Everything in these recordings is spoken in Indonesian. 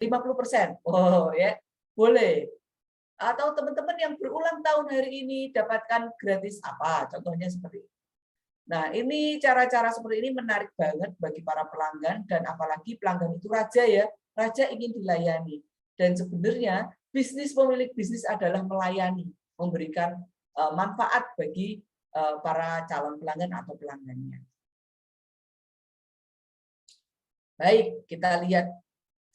50%. Oh ya, boleh. Atau teman-teman yang berulang tahun hari ini dapatkan gratis apa? Contohnya seperti itu. Nah, ini cara-cara seperti ini menarik banget bagi para pelanggan, dan apalagi pelanggan itu raja ya, raja ingin dilayani. Dan sebenarnya pemilik bisnis adalah melayani, memberikan manfaat bagi para calon pelanggan atau pelanggannya. Baik, kita lihat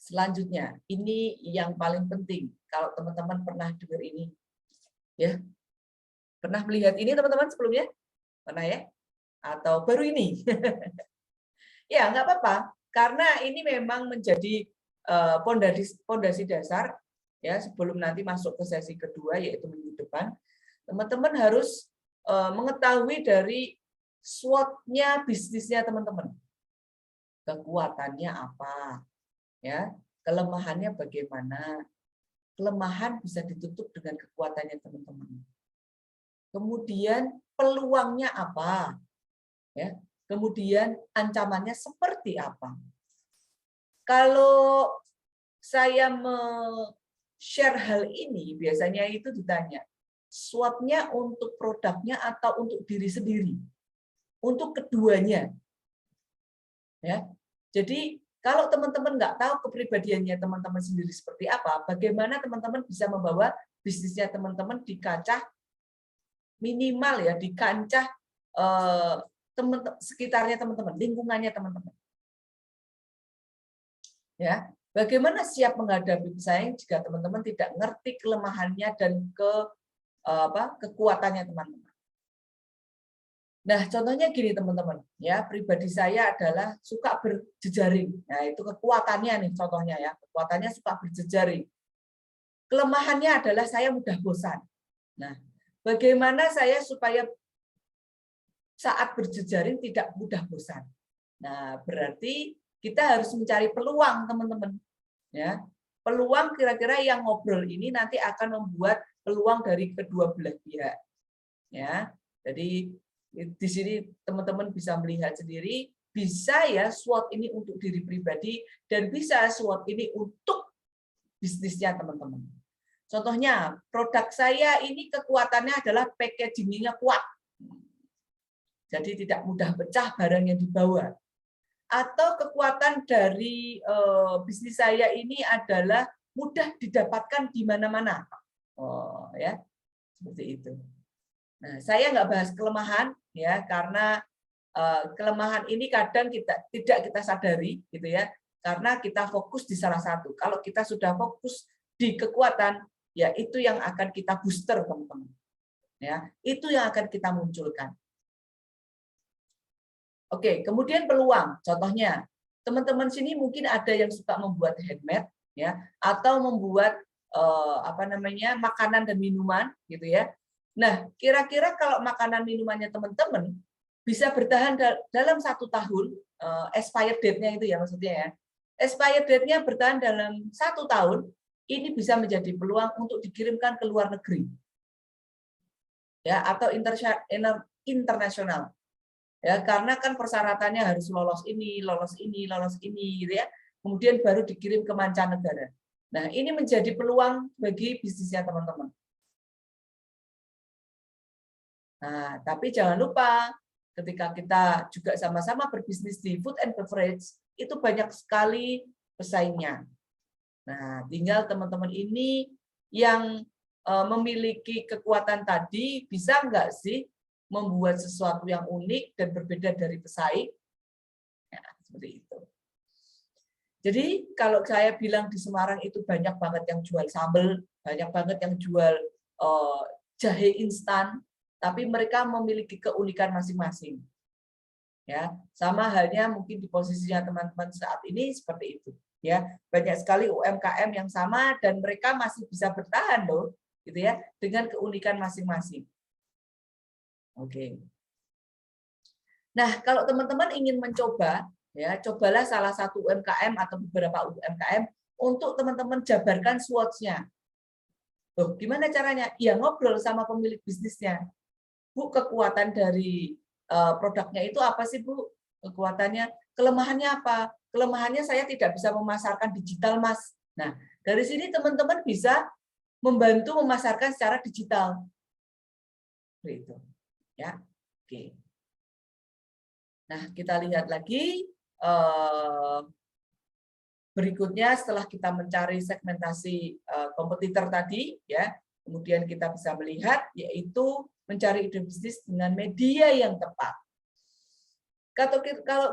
selanjutnya. Ini yang paling penting. Kalau teman-teman pernah dengar ini, ya, pernah melihat ini teman-teman sebelumnya? Pernah ya? Atau baru ini? Ya, nggak apa-apa, karena ini memang menjadi pondasi dasar ya sebelum nanti masuk ke sesi kedua, yaitu minggu depan. Teman-teman harus mengetahui dari SWOT-nya bisnisnya teman-teman. Kekuatannya apa, ya, kelemahannya bagaimana. Kelemahan bisa ditutup dengan kekuatannya teman-teman. Kemudian peluangnya apa, ya. Kemudian ancamannya seperti apa. Kalau saya share hal ini, biasanya itu ditanya, SWOT-nya untuk produknya atau untuk diri sendiri? Untuk keduanya. Ya. Jadi kalau teman-teman nggak tahu kepribadiannya teman-teman sendiri seperti apa, bagaimana teman-teman bisa membawa bisnisnya teman-teman di kancah minimal ya, di kancah sekitarnya teman-teman, lingkungannya teman-teman. Ya, bagaimana siap menghadapi pesaing jika teman-teman tidak ngerti kelemahannya dan kekuatannya teman-teman. Nah, contohnya gini teman-teman, ya, pribadi saya adalah suka berjejaring. Nah, itu kekuatannya nih contohnya ya, kekuatannya suka berjejaring. Kelemahannya adalah saya mudah bosan. Nah, bagaimana saya supaya saat berjejaring tidak mudah bosan? Nah, berarti kita harus mencari peluang, teman-teman. Ya, peluang kira-kira yang ngobrol ini nanti akan membuat peluang dari kedua belah pihak. Ya, jadi di sini teman-teman bisa melihat sendiri, bisa ya SWOT ini untuk diri pribadi dan bisa SWOT ini untuk bisnisnya teman-teman. Contohnya, produk saya ini kekuatannya adalah packaging-nya kuat. Jadi tidak mudah pecah barang yang dibawa. Atau kekuatan dari bisnis saya ini adalah mudah didapatkan di mana-mana. Oh, ya, seperti itu. Nah, saya nggak bahas kelemahan ya, karena kelemahan ini kadang tidak kita sadari gitu ya, karena kita fokus di salah satu. Kalau kita sudah fokus di kekuatan, ya itu yang akan kita booster teman-teman. Ya, itu yang akan kita munculkan. Oke, kemudian peluang. Contohnya, teman-teman sini mungkin ada yang suka membuat handmade, ya, atau membuat makanan dan minuman, gitu ya. Nah, kira-kira kalau makanan minumannya teman-teman bisa bertahan dalam 1 tahun, expired date-nya itu ya maksudnya ya. Expired date-nya bertahan dalam 1 tahun, ini bisa menjadi peluang untuk dikirimkan ke luar negeri, ya, atau internasional. Ya, karena kan persyaratannya harus lolos ini, gitu ya. Kemudian baru dikirim ke mancanegara. Nah, ini menjadi peluang bagi bisnisnya teman-teman. Nah, tapi jangan lupa ketika kita juga sama-sama berbisnis di food and beverage, itu banyak sekali pesaingnya. Nah, tinggal teman-teman ini yang memiliki kekuatan tadi, bisa nggak sih membuat sesuatu yang unik dan berbeda dari pesaing? Ya, seperti itu. Jadi kalau saya bilang di Semarang itu banyak banget yang jual sambal, banyak banget yang jual jahe instan, tapi mereka memiliki keunikan masing-masing. Ya, sama halnya mungkin di posisinya teman-teman saat ini seperti itu. Ya, banyak sekali UMKM yang sama dan mereka masih bisa bertahan loh, gitu ya, dengan keunikan masing-masing. Oke. Nah, kalau teman-teman ingin mencoba, ya, cobalah salah satu UMKM atau beberapa UMKM untuk teman-teman jabarkan SWOT-nya. Loh, gimana caranya? Ya ngobrol sama pemilik bisnisnya. Bu, kekuatan dari produknya itu apa sih, Bu? Kekuatannya, kelemahannya apa? Kelemahannya saya tidak bisa memasarkan digital, Mas. Nah, dari sini teman-teman bisa membantu memasarkan secara digital. Itu, ya. Oke. Nah, kita lihat lagi berikutnya setelah kita mencari segmentasi kompetitor tadi, ya, kemudian kita bisa melihat yaitu mencari ide bisnis dengan media yang tepat. Kalau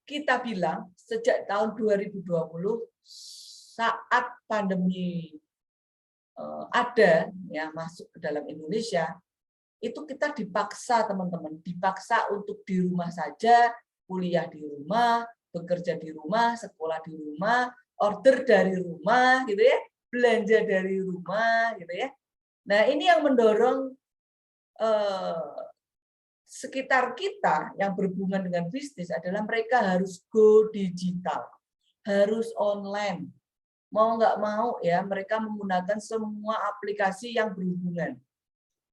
kita bilang sejak tahun 2020 saat pandemi ada ya masuk ke dalam Indonesia, itu kita dipaksa teman-teman, dipaksa untuk di rumah saja, kuliah di rumah, bekerja di rumah, sekolah di rumah, order dari rumah, gitu ya, belanja dari rumah, gitu ya. Nah, ini yang mendorong sekitar kita yang berhubungan dengan bisnis adalah mereka harus go digital, harus online. Mau nggak mau ya, mereka menggunakan semua aplikasi yang berhubungan.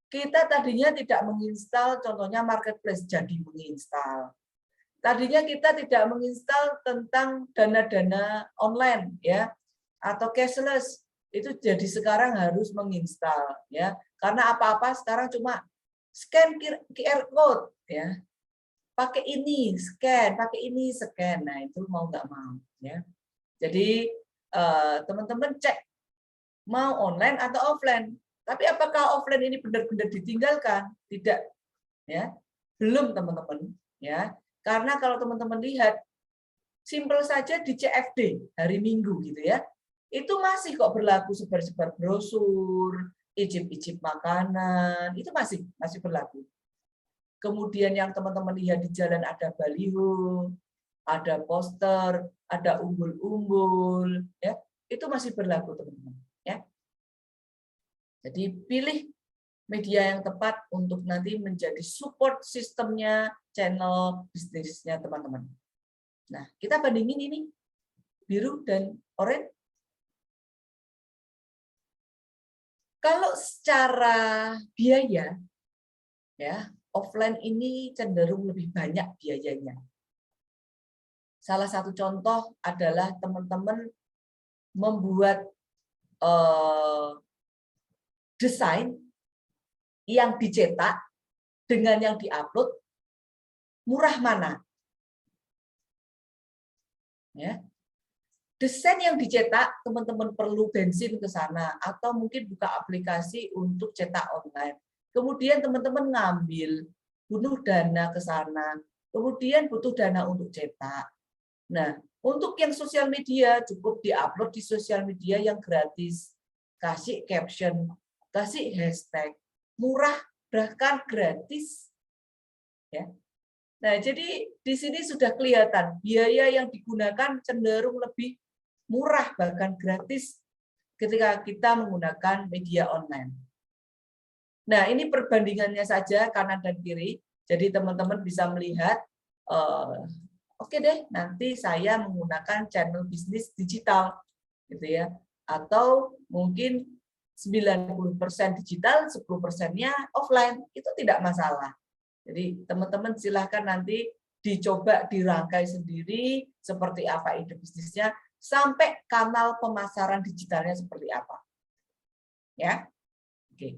Kita tadinya tidak menginstal, contohnya marketplace, jadi menginstal. Tadinya kita tidak menginstal tentang dana-dana online, ya, atau cashless. Itu jadi sekarang harus menginstal, ya, karena apa-apa sekarang cuma scan QR code, ya, pakai ini scan, pakai ini scan. Nah itu mau nggak mau, ya. Jadi teman-teman cek mau online atau offline. Tapi apakah offline ini benar-benar ditinggalkan? Tidak, ya, belum teman-teman, ya. Karena kalau teman-teman lihat, simpel saja di CFD hari Minggu gitu ya, itu masih kok berlaku sebar-sebar brosur, icip-icip makanan, itu masih berlaku. Kemudian yang teman-teman lihat di jalan ada baliho, ada poster, ada umbul-umbul, ya, itu masih berlaku teman-teman, ya. Jadi pilih media yang tepat untuk nanti menjadi support sistemnya, channel bisnisnya teman-teman. Nah, kita bandingin ini biru dan oranye. Kalau secara biaya, ya, offline ini cenderung lebih banyak biayanya. Salah satu contoh adalah teman-teman membuat desain yang dicetak dengan yang diupload, murah mana? Ya. Desain yang dicetak, teman-teman perlu bensin ke sana, atau mungkin buka aplikasi untuk cetak online. Kemudian teman-teman ngambil, butuh dana ke sana, kemudian butuh dana untuk cetak. Nah, untuk yang sosial media, cukup diupload di sosial media yang gratis. Kasih caption, kasih hashtag, murah, bahkan gratis. Ya. Nah, jadi di sini sudah kelihatan biaya yang digunakan cenderung lebih murah, bahkan gratis ketika kita menggunakan media online. Nah, ini perbandingannya saja kanan dan kiri. Jadi teman-teman bisa melihat, oke deh, nanti saya menggunakan channel bisnis digital, gitu ya. Atau mungkin 90% digital, 10%-nya offline, itu tidak masalah. Jadi teman-teman silahkan nanti dicoba dirangkai sendiri seperti apa ide bisnisnya, sampai kanal pemasaran digitalnya seperti apa. Ya. Oke.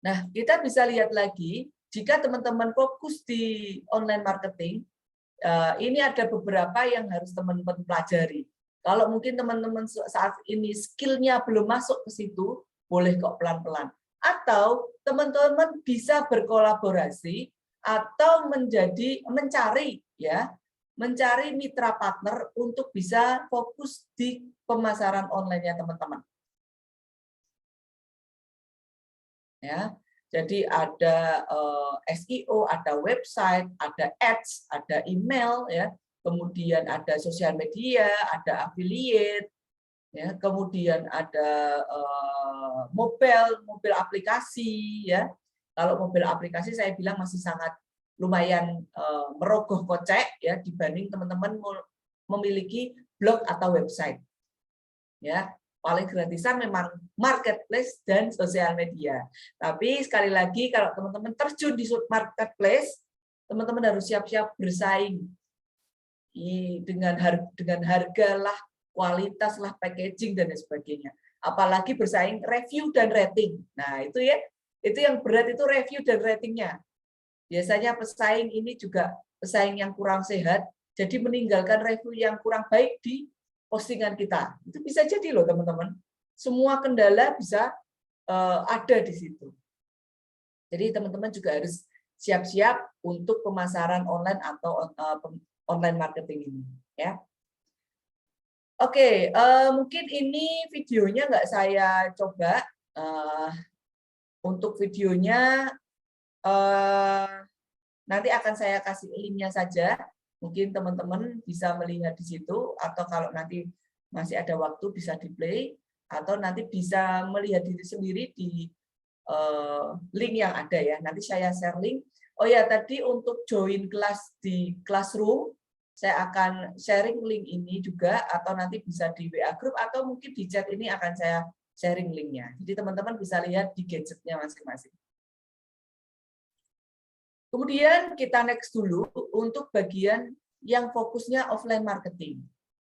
Nah, kita bisa lihat lagi, jika teman-teman fokus di online marketing, ini ada beberapa yang harus teman-teman pelajari. Kalau mungkin teman-teman saat ini skill-nya belum masuk ke situ, boleh kok pelan-pelan. Atau teman-teman bisa berkolaborasi atau mencari mitra partner untuk bisa fokus di pemasaran online-nya teman-teman. Ya, jadi ada SEO, ada website, ada ads, ada email, ya, kemudian ada sosial media, ada affiliate, ya, kemudian ada mobil aplikasi, ya. Kalau mobil aplikasi saya bilang masih sangat lumayan merogoh kocek, ya, dibanding teman-teman memiliki blog atau website, ya. Paling gratisan memang marketplace dan sosial media. Tapi sekali lagi kalau teman-teman terjun di marketplace, teman-teman harus siap-siap bersaing dengan harga lah kualitas lah, packaging dan lain sebagainya. Apalagi bersaing review dan rating. Nah, itu ya, itu yang berat itu review dan ratingnya. Biasanya pesaing ini juga pesaing yang kurang sehat, jadi meninggalkan review yang kurang baik di postingan kita. Itu bisa jadi loh teman-teman. Semua kendala bisa ada di situ. Jadi teman-teman juga harus siap-siap untuk pemasaran online atau online marketing ini. Ya. Oke, mungkin ini videonya nggak saya coba. Untuk videonya nanti akan saya kasih linknya saja. Mungkin teman-teman bisa melihat di situ, atau kalau nanti masih ada waktu bisa di play, atau nanti bisa melihat diri sendiri di link yang ada ya. Nanti saya share link. Oh ya, tadi untuk join kelas di Classroom, saya akan sharing link ini juga, atau nanti bisa di WA Group, atau mungkin di chat ini akan saya sharing linknya. Jadi teman-teman bisa lihat di gadgetnya masing-masing. Kemudian kita next dulu untuk bagian yang fokusnya offline marketing.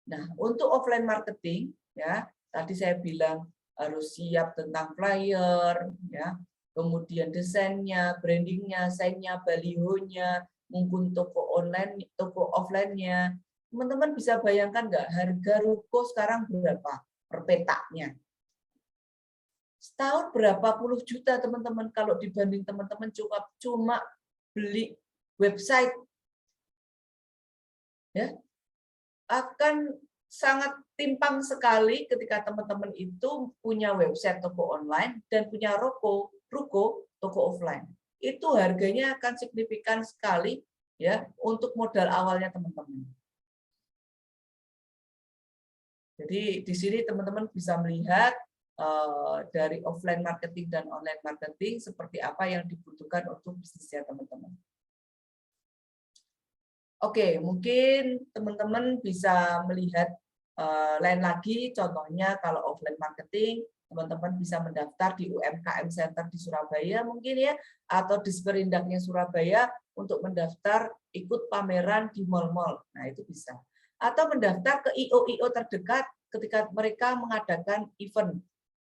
Nah, untuk offline marketing, ya tadi saya bilang harus siap tentang flyer, ya, kemudian desainnya, brandingnya, sign-nya, balihonya, mungkin toko online, toko offline-nya. Teman-teman bisa bayangkan nggak harga ruko sekarang berapa per petaknya? Setahun berapa puluh juta teman-teman, kalau dibanding teman-teman cuma beli website, ya akan sangat timpang sekali ketika teman-teman itu punya website toko online dan punya ruko toko offline. Itu harganya akan signifikan sekali ya untuk modal awalnya teman-teman. Jadi di sini teman-teman bisa melihat dari offline marketing dan online marketing seperti apa yang dibutuhkan untuk bisnisnya teman-teman. Oke, mungkin teman-teman bisa melihat lain lagi, contohnya kalau offline marketing, teman-teman bisa mendaftar di UMKM Center di Surabaya mungkin ya, atau di Disperindaknya Surabaya untuk mendaftar ikut pameran di mall-mall. Nah, itu bisa. Atau mendaftar ke IO-IO terdekat ketika mereka mengadakan event.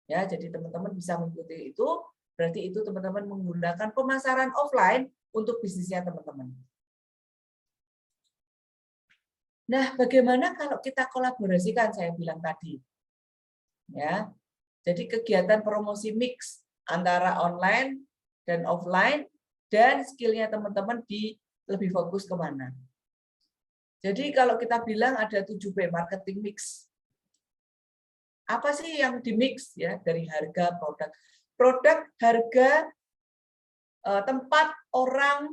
Ya, jadi teman-teman bisa mengikuti itu, berarti itu teman-teman menggunakan pemasaran offline untuk bisnisnya teman-teman. Nah, bagaimana kalau kita kolaborasikan, saya bilang tadi. Ya. Jadi kegiatan promosi mix antara online dan offline, dan skillnya teman-teman lebih fokus kemana. Jadi kalau kita bilang ada 7B marketing mix. Apa sih yang di mix ya, dari harga produk? Produk, harga, tempat, orang,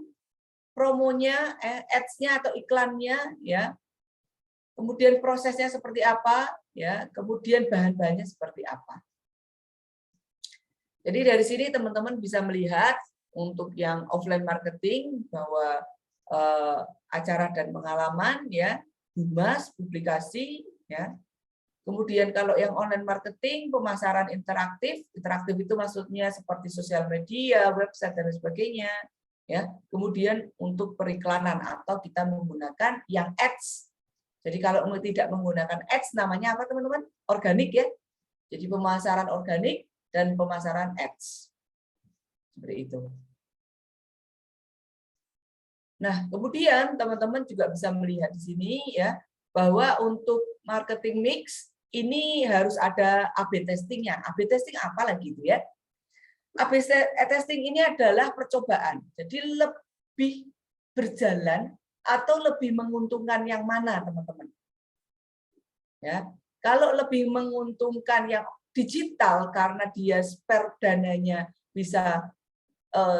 promonya, ads-nya atau iklannya ya. Kemudian prosesnya seperti apa, ya, kemudian bahan-bahannya seperti apa. Jadi dari sini teman-teman bisa melihat untuk yang offline marketing bahwa acara dan pengalaman, ya, humas, publikasi, ya. Kemudian kalau yang online marketing, pemasaran interaktif, interaktif itu maksudnya seperti sosial media, website dan sebagainya, ya. Kemudian untuk periklanan atau kita menggunakan yang ads. Jadi kalau tidak menggunakan ads, namanya apa teman-teman? Organik ya. Jadi pemasaran organik dan pemasaran ads. Seperti itu. Nah, kemudian teman-teman juga bisa melihat di sini ya, bahwa untuk marketing mix ini harus ada A/B testingnya. A/B testing apa lagi itu ya? A/B testing ini adalah percobaan. Jadi lebih berjalan atau lebih menguntungkan yang mana, teman-teman? Ya, kalau lebih menguntungkan yang digital karena dia spare dananya bisa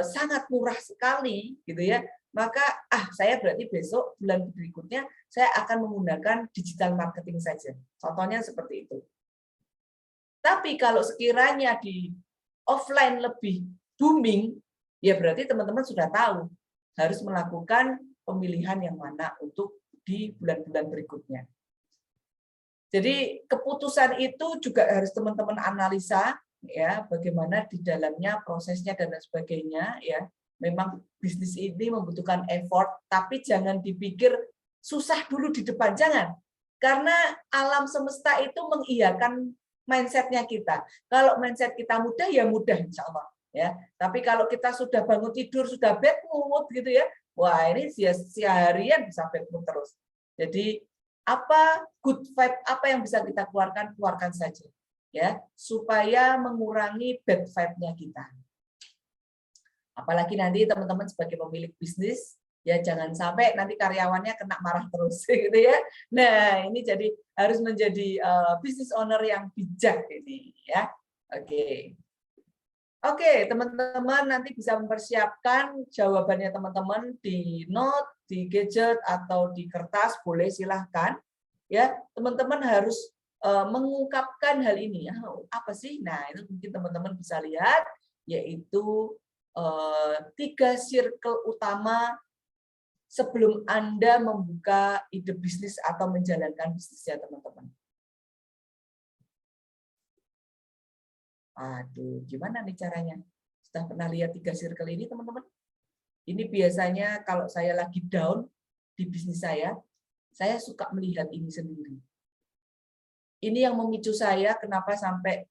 sangat murah sekali, gitu ya. Maka saya berarti besok bulan berikutnya saya akan menggunakan digital marketing saja. Contohnya seperti itu. Tapi kalau sekiranya di offline lebih booming, ya berarti teman-teman sudah tahu harus melakukan pemilihan yang mana untuk di bulan-bulan berikutnya. Jadi keputusan itu juga harus teman-teman analisa ya, bagaimana di dalamnya prosesnya dan lain sebagainya ya. Memang bisnis ini membutuhkan effort, tapi jangan dipikir susah dulu di depan, jangan. Karena alam semesta itu mengiyakan mindsetnya kita. Kalau mindset kita mudah, ya mudah insya Allah. Ya. Tapi kalau kita sudah bangun tidur, sudah bad mood gitu ya, wah ini seharian bisa bad mood terus. Jadi apa good vibe apa yang bisa kita keluarkan saja, ya, supaya mengurangi bad vibe-nya kita. Apalagi nanti teman-teman sebagai pemilik bisnis, ya jangan sampai nanti karyawannya kena marah terus gitu ya. Nah, ini jadi harus menjadi business owner yang bijak ini ya. Oke. Oke, teman-teman nanti bisa mempersiapkan jawabannya teman-teman di note, di gadget atau di kertas, boleh silahkan. Ya, teman-teman harus mengungkapkan hal ini ya. Apa sih? Nah, itu mungkin teman-teman bisa lihat, yaitu 3 circle utama sebelum Anda membuka ide bisnis atau menjalankan bisnisnya teman-teman. Aduh, gimana nih caranya? Sudah pernah lihat 3 circle ini teman-teman? Ini biasanya kalau saya lagi down di bisnis saya suka melihat ini sendiri. Ini yang memicu saya kenapa sampai